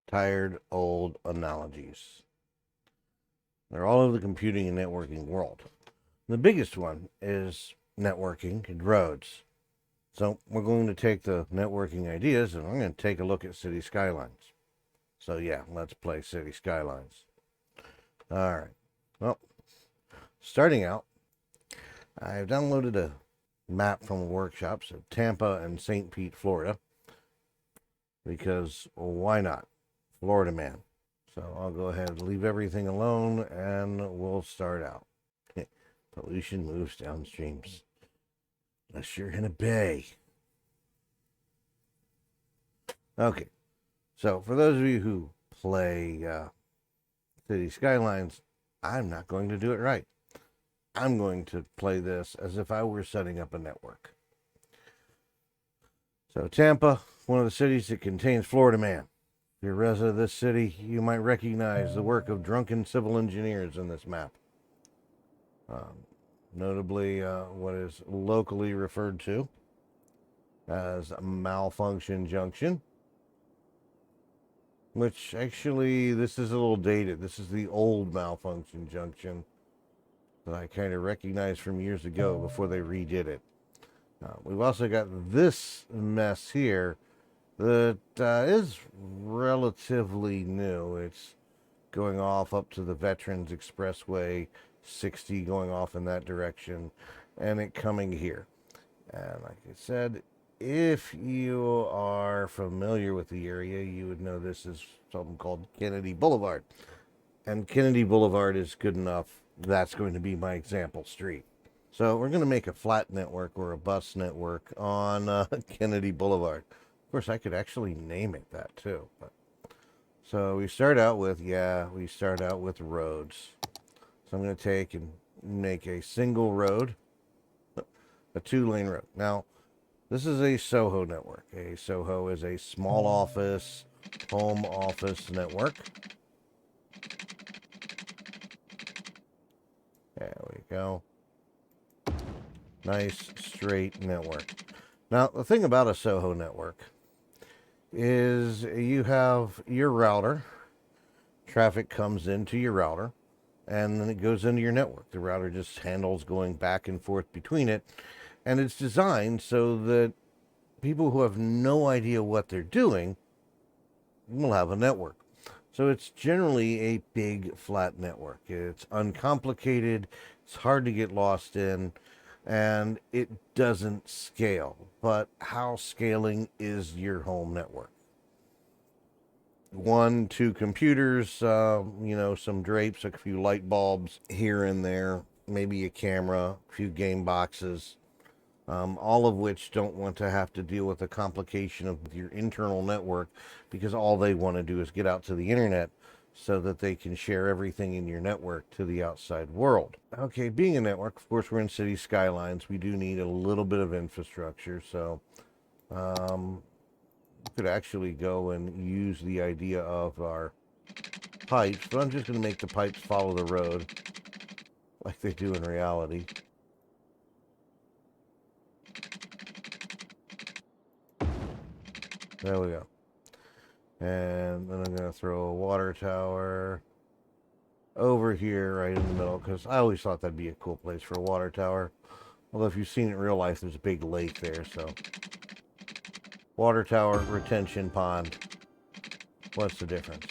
tired old analogies. They're all over the computing and networking world. The biggest one is networking and roads. So we're going to take the networking ideas and I'm going to take a look at City Skylines. So yeah, let's play City Skylines. All right. Well, starting out, I've downloaded a map from a workshop of Tampa and St. Pete, Florida, because why not? Florida man. So I'll go ahead and leave everything alone and we'll start out. Pollution moves downstreams. Unless you're in a bay. Okay. So for those of you who play City Skylines, I'm not going to do it right. I'm going to play this as if I were setting up a network. So Tampa, one of the cities that contains Florida man. If you're a resident of this city, you might recognize the work of drunken civil engineers in this map. Notably, what is locally referred to as Malfunction Junction, which actually, this is a little dated. This is the old Malfunction Junction that I kind of recognized from years ago before they redid it. We've also got this mess here that is relatively new. It's going off up to the Veterans Expressway, 60 going off in that direction, and it coming here. And like I said, if you are familiar with the area, you would know this is something called Kennedy Boulevard. And Kennedy Boulevard is good enough. That's going to be my example street. So we're going to make a flat network or a bus network on Kennedy Boulevard. Of course, I could actually name it that too. But so we start out with roads. So I'm going to take and make a single road, a 2-lane road. Now, this is a SOHO network. A SOHO is a small office, home office network. There we go. Nice, straight network. Now, the thing about a SOHO network is you have your router. Traffic comes into your router, and then it goes into your network. The router just handles going back and forth between it, and it's designed so that people who have no idea what they're doing will have a network. So it's generally a big, flat network. It's uncomplicated, it's hard to get lost in, and it doesn't scale. But how scaling is your home network? 1, 2 computers, some drapes, a few light bulbs here and there, maybe a camera, a few game boxes, all of which don't want to have to deal with the complication of your internal network because all they want to do is get out to the internet so that they can share everything in your network to the outside world. Okay, being a network, of course, we're in City Skylines. We do need a little bit of infrastructure, so could actually go and use the idea of our pipes, but I'm just going to make the pipes follow the road like they do in reality. There we go. And then I'm going to throw a water tower over here right in the middle because I always thought that'd be a cool place for a water tower. Although if you've seen it in real life, there's a big lake there, so. Water tower, retention pond. What's the difference?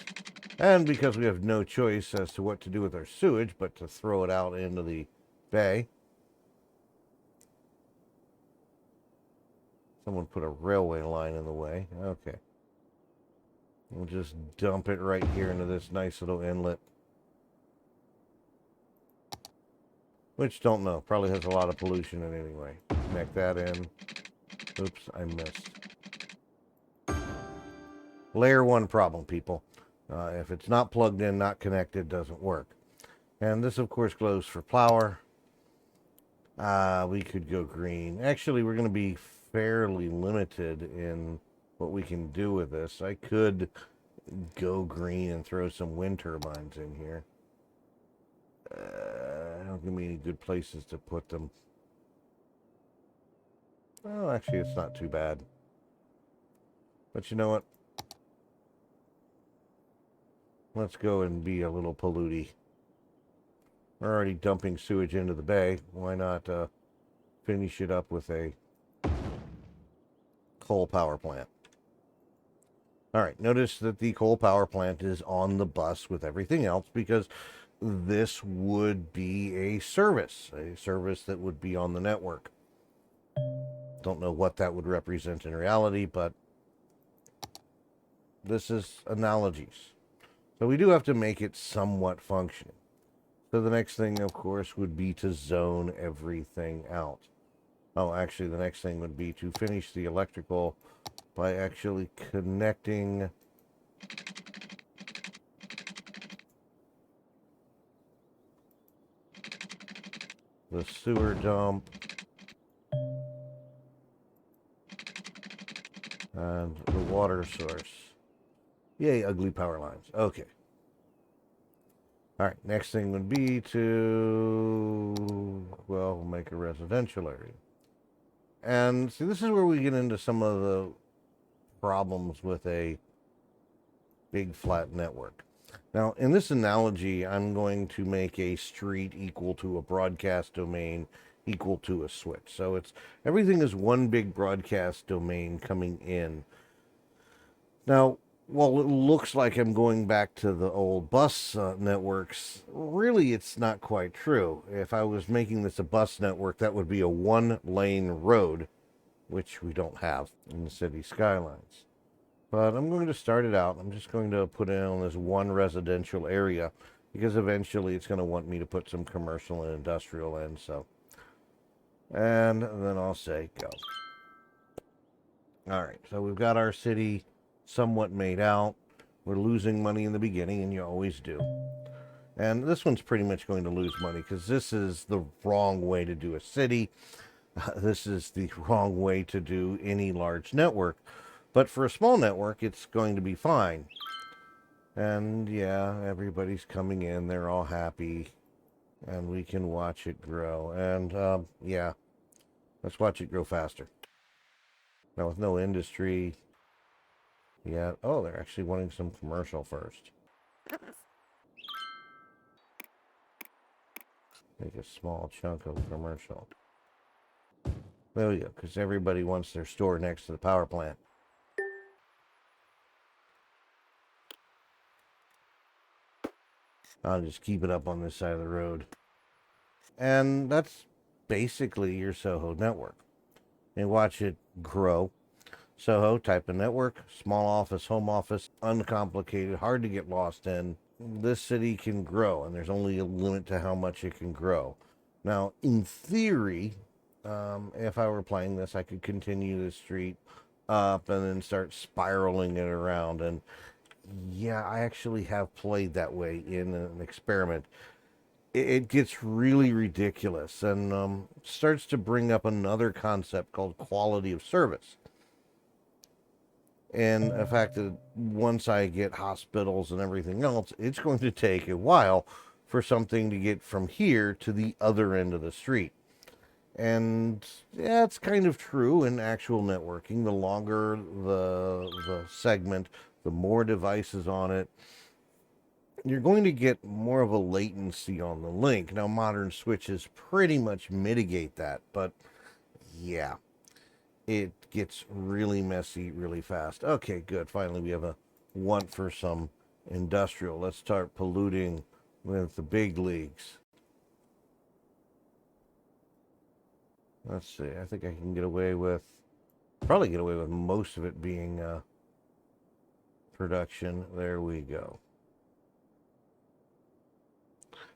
And because we have no choice as to what to do with our sewage but to throw it out into the bay. Someone put a railway line in the way. Okay. We'll just dump it right here into this nice little inlet. Which, don't know, probably has a lot of pollution in it anyway. Connect that in. Oops, I missed. Layer 1 problem, people. If it's not plugged in, not connected, doesn't work. And this, of course, goes for power. We could go green. Actually, we're going to be fairly limited in what we can do with this. I could go green and throw some wind turbines in here. I don't give me any good places to put them. Well, actually, it's not too bad. But you know what? let's go and be a little polluty. We're already dumping sewage into the bay. Why not finish it up with a coal power plant? All right, notice that the coal power plant is on the bus with everything else because this would be a service that would be on the network. Don't know what that would represent in reality, but this is analogies. So we do have to make it somewhat functioning. So the next thing, of course, would be to zone everything out. Oh, actually, the next thing would be to finish the electrical by actually connecting the sewer dump and the water source. Yay, ugly power lines. Okay. All right, next thing would be to, well, make a residential area. And see, this is where we get into some of the problems with a big flat network. Now, in this analogy, I'm going to make a street equal to a broadcast domain equal to a switch. So it's everything is one big broadcast domain coming in. Now, while it looks like I'm going back to the old bus networks, really it's not quite true. If I was making this a bus network, that would be a one-lane road, which we don't have in the City Skylines. But I'm going to start it out. I'm just going to put it on this one residential area because eventually it's going to want me to put some commercial and industrial in. So, and then I'll say go. All right, so we've got our city somewhat made out. We're losing money in the beginning, and you always do. And this one's pretty much going to lose money because this is the wrong way to do a city. This is the wrong way to do any large network. But for a small network, it's going to be fine. And yeah, everybody's coming in. They're all happy. And we can watch it grow. And yeah, let's watch it grow faster. Now with no industry yet. Oh, they're actually wanting some commercial first. Make a small chunk of commercial. There we go, because everybody wants their store next to the power plant. I'll just keep it up on this side of the road. And that's basically your Soho network. And watch it grow. Soho, type of network, small office, home office, uncomplicated, hard to get lost in. This city can grow, and there's only a limit to how much it can grow. Now, in theory, if I were playing this, I could continue the street up and then start spiraling it around. And yeah, I actually have played that way in an experiment. It gets really ridiculous and starts to bring up another concept called quality of service. And the fact that once I get hospitals and everything else, it's going to take a while for something to get from here to the other end of the street. And yeah, it's kind of true in actual networking. The longer the segment, the more devices on it, you're going to get more of a latency on the link. Now, modern switches pretty much mitigate that, but yeah, it gets really messy really fast. Okay, good. Finally, we have a want for some industrial. Let's start polluting with the big leagues. Let's see. I think I can probably get away with most of it being production. There we go.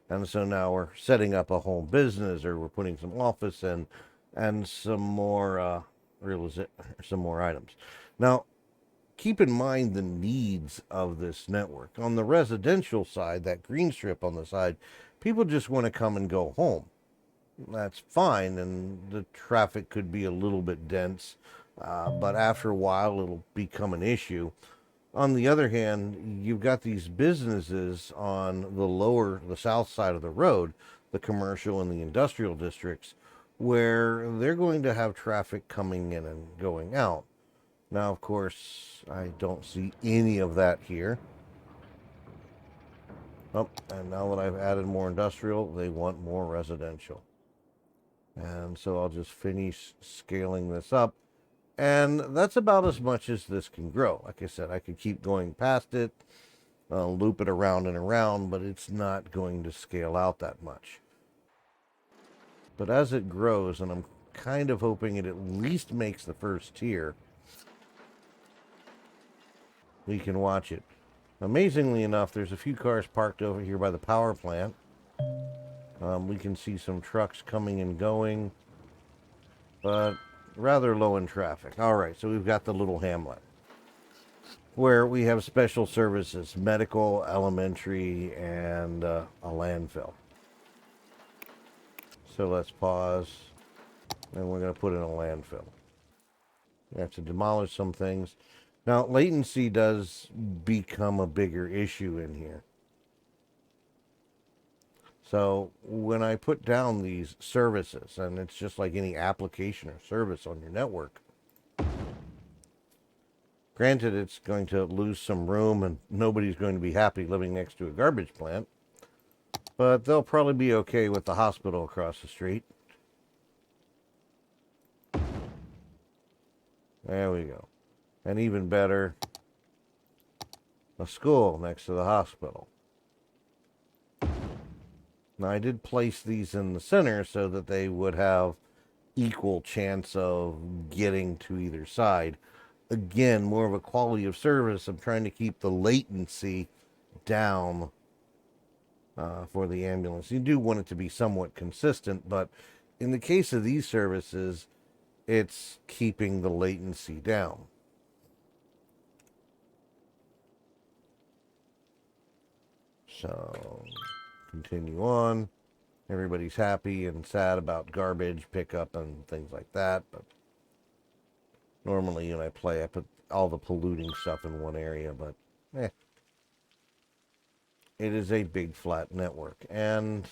And so now we're setting up a home business, or we're putting some office in, and some more items. Now, keep in mind the needs of this network. On the residential side, that green strip on the side, people just want to come and go home. That's fine, and the traffic could be a little bit dense, but after a while, it'll become an issue. On the other hand, you've got these businesses on the south side of the road, the commercial and the industrial districts, where they're going to have traffic coming in and going out. Now, of course, I don't see any of that here. Oh, and now that I've added more industrial, they want more residential. And so I'll just finish scaling this up. And that's about as much as this can grow. Like I said, I could keep going past it, loop it around and around, but it's not going to scale out that much. But as it grows, and I'm kind of hoping it at least makes the first tier, we can watch it. Amazingly enough, there's a few cars parked over here by the power plant. We can see some trucks coming and going, but rather low in traffic. All right, so we've got the little hamlet where we have special services, medical, elementary, and a landfill. So let's pause, and we're going to put in a landfill. We have to demolish some things. Now, latency does become a bigger issue in here. So when I put down these services, and it's just like any application or service on your network, granted it's going to lose some room and nobody's going to be happy living next to a garbage plant, but they'll probably be okay with the hospital across the street. There we go. And even better, a school next to the hospital. Now, I did place these in the center so that they would have equal chance of getting to either side. Again, more of a quality of service. I'm trying to keep the latency down for the ambulance. You do want it to be somewhat consistent, but in the case of these services, it's keeping the latency down. So, continue on. Everybody's happy and sad about garbage pickup and things like that, but normally when I play, I put all the polluting stuff in one area, but it is a big flat network, and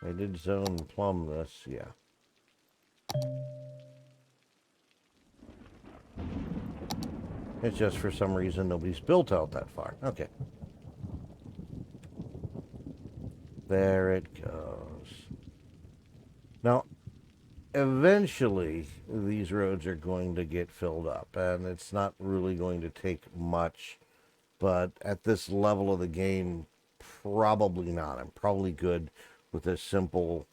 I did zone plumb this, yeah. It's just for some reason nobody's built out that far. Okay. There it goes. Now, eventually, these roads are going to get filled up, and it's not really going to take much, but at this level of the game, probably not. I'm probably good with this simple,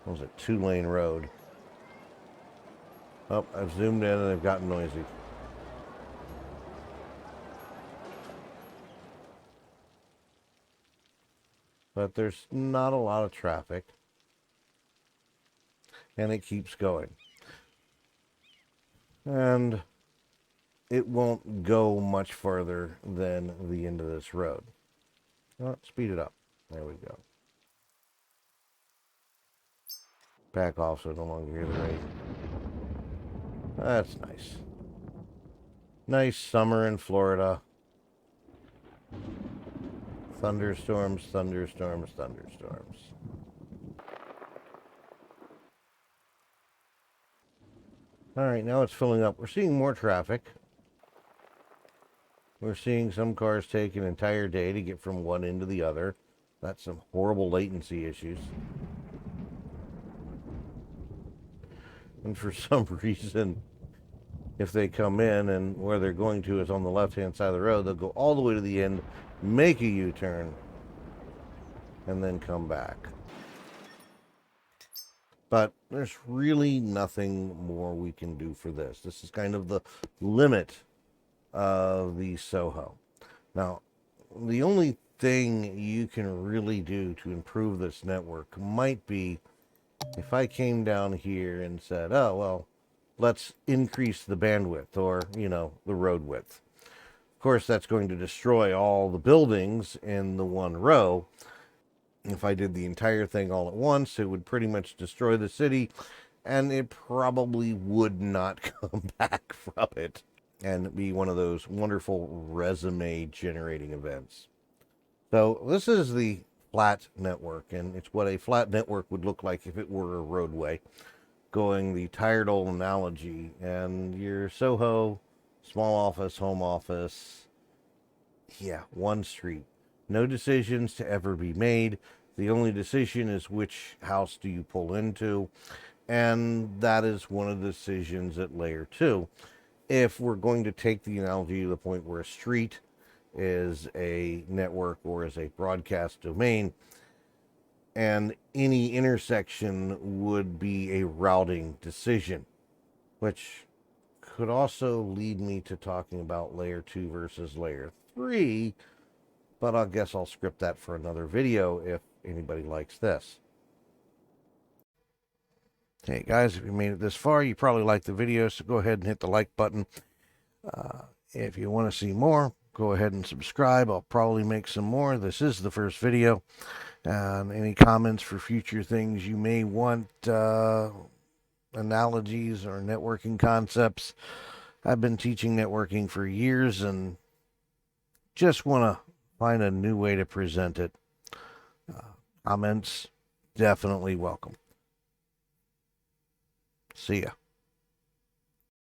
what was it, 2-lane road. Oh, I've zoomed in and they've gotten noisy. But there's not a lot of traffic. And it keeps going. And it won't go much further than the end of this road. Oh, speed it up. There we go. Back off so I no longer hear the rain. That's nice. Nice summer in Florida. Thunderstorms, thunderstorms, thunderstorms. All right, now it's filling up. We're seeing more traffic. We're seeing some cars take an entire day to get from one end to the other. That's some horrible latency issues. And for some reason, if they come in and where they're going to is on the left-hand side of the road, they'll go all the way to the end, make a U-turn, and then come back. But there's really nothing more we can do for this. This is kind of the limit of the Soho. Now, the only thing you can really do to improve this network might be if I came down here and said, oh, well, let's increase the bandwidth or, the road width. Of course, that's going to destroy all the buildings in the one row. If I did the entire thing all at once, it would pretty much destroy the city, and it probably would not come back from it and be one of those wonderful resume generating events. So this is the flat network, and it's what a flat network would look like if it were a roadway. Going the tired old analogy, and your Soho Small office, home office. Yeah, one street. No decisions to ever be made. The only decision is which house do you pull into. And that is one of the decisions at layer 2. If we're going to take the analogy to the point where a street is a network or is a broadcast domain, and any intersection would be a routing decision, which could also lead me to talking about layer 2 versus layer 3, but I guess I'll script that for another video if anybody likes this. Hey guys, if you made it this far, you probably like the video, so go ahead and hit the like button. If you want to see more, go ahead and subscribe. I'll probably make some more. This is the first video. Any comments for future things you may want, analogies or networking concepts. I've been teaching networking for years and just want to find a new way to present it. Comments definitely welcome. See ya.